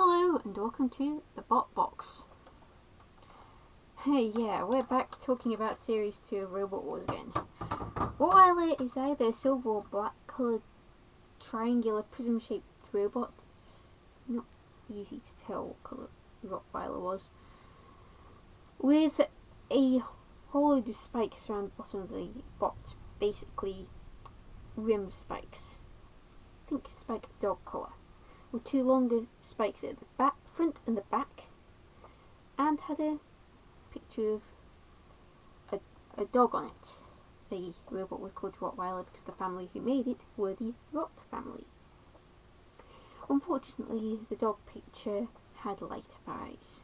Hello and welcome to the Bot Box. Hey, yeah, we're back talking about Series 2 of Robot Wars again. Rottweiler is either a silver or black coloured triangular prism-shaped robot. It's not easy to tell what colour Rottweiler was. With a whole load of spikes around the bottom of the bot, basically rim spikes. Think spiked dog collar. With two longer spikes at the back, front and the back, and had a picture of a dog on it. The robot was called Rottweiler because the family who made it were the Rott family. Unfortunately, the dog picture had light of eyes.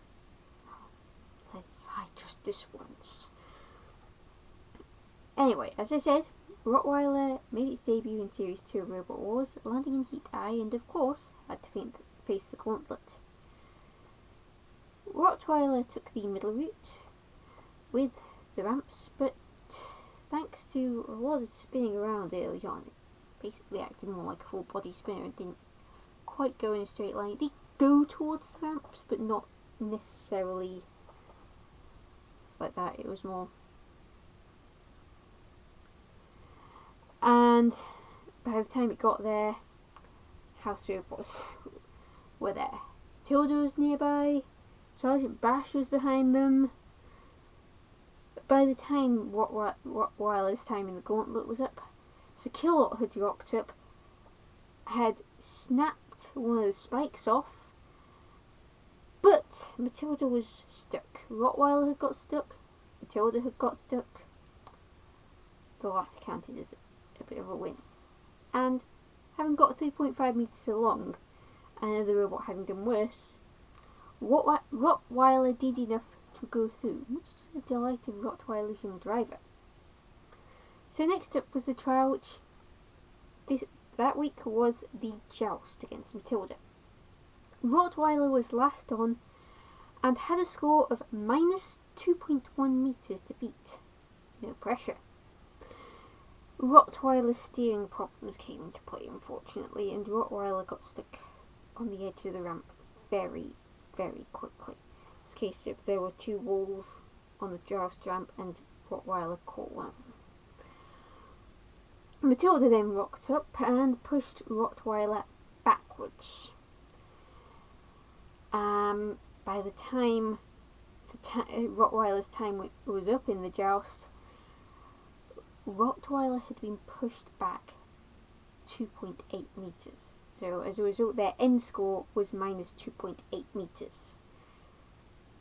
Let it slide just this once. Anyway, as I said, Rottweiler made its debut in Series 2 of Robot Wars, landing in Heat I, and of course had to face the gauntlet. Rottweiler took the middle route with the ramps, but thanks to a lot of spinning around early on, it basically acted more like a full body spinner and didn't quite go in a straight line. It did go towards the ramps, but not necessarily like that. It was more. And by the time it got there, house robots were there. Tilda was nearby, Sergeant Bash was behind them. By the time Rottweiler's time in the gauntlet was up, Sakilot had rocked up, had snapped one of the spikes off, but Matilda was stuck. Rottweiler had got stuck, Matilda had got stuck. The latter counted as a bit of a win. And having got 3.5 metres along, and another robot having done worse, Rottweiler did enough to go through, much to the delight of Rottweiler's young driver. So next up was the trial, which that week was the Joust against Matilda. Rottweiler was last on and had a score of minus 2.1 metres to beat. No pressure. Rottweiler's steering problems came into play, unfortunately, and Rottweiler got stuck on the edge of the ramp very, very quickly. It's a case of there were two walls on the Joust ramp and Rottweiler caught one of them. Matilda then rocked up and pushed Rottweiler backwards. By the time Rottweiler's time was up in the Joust, Rottweiler had been pushed back 2.8 metres. So as a result, their end score was minus 2.8 metres,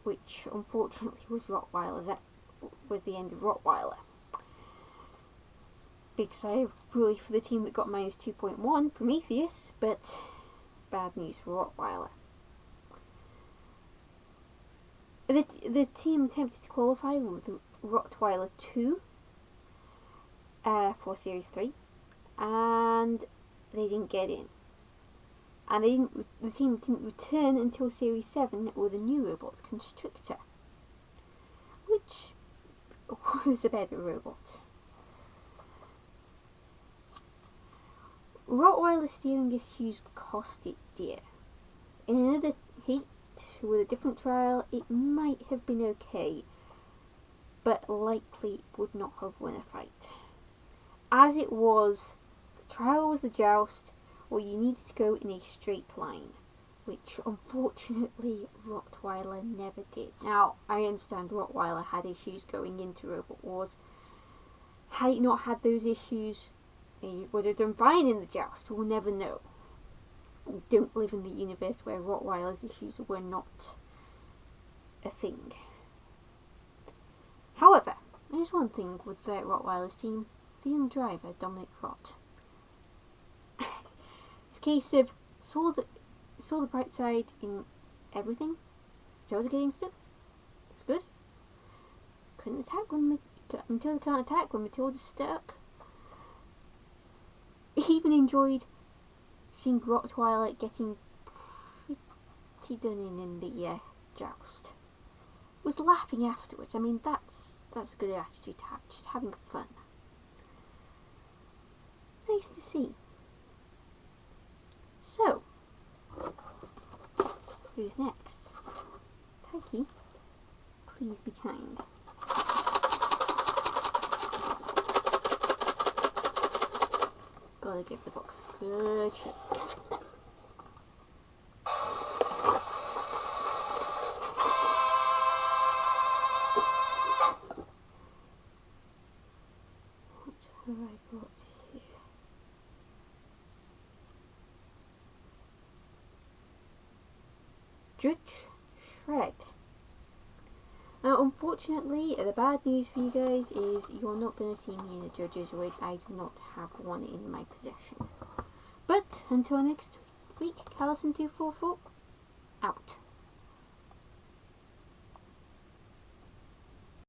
which unfortunately was Rottweiler's. That was the end of Rottweiler. Big sigh of relief for the team that got minus 2.1, Prometheus, but bad news for Rottweiler. The team attempted to qualify with Rottweiler 2 for Series 3, and they didn't get in. And the team didn't return until Series 7 with a new robot, Constrictor, which was a better robot. Rottweiler steering issues cost it dear. In another heat with a different trial, it might have been okay, but likely would not have won a fight. As it was, the trial was the Joust, where you needed to go in a straight line, which unfortunately Rottweiler never did. Now, I understand Rottweiler had issues going into Robot Wars. Had it not had those issues, it would have done fine in the Joust. We'll never know. We don't live in the universe where Rottweiler's issues were not a thing. However, there's one thing with the Rottweiler's team: the young driver, Dominic Rott. It's a case of saw the bright side in everything. Matilda getting stuck, it's good. Couldn't attack when Matilda can't attack when Matilda's stuck. He even enjoyed seeing Rottweiler getting pretty done in the Joust. Was laughing afterwards. I mean, that's a good attitude to have, just having fun. Nice to see. So, Who's next? Taiki, please be kind. Gotta give the box a good shake. What have I got here? Judge Shred. Now, unfortunately, the bad news for you guys is you're not going to see me in a judge's wig. I do not have one in my possession. But until next week, Callison244 out.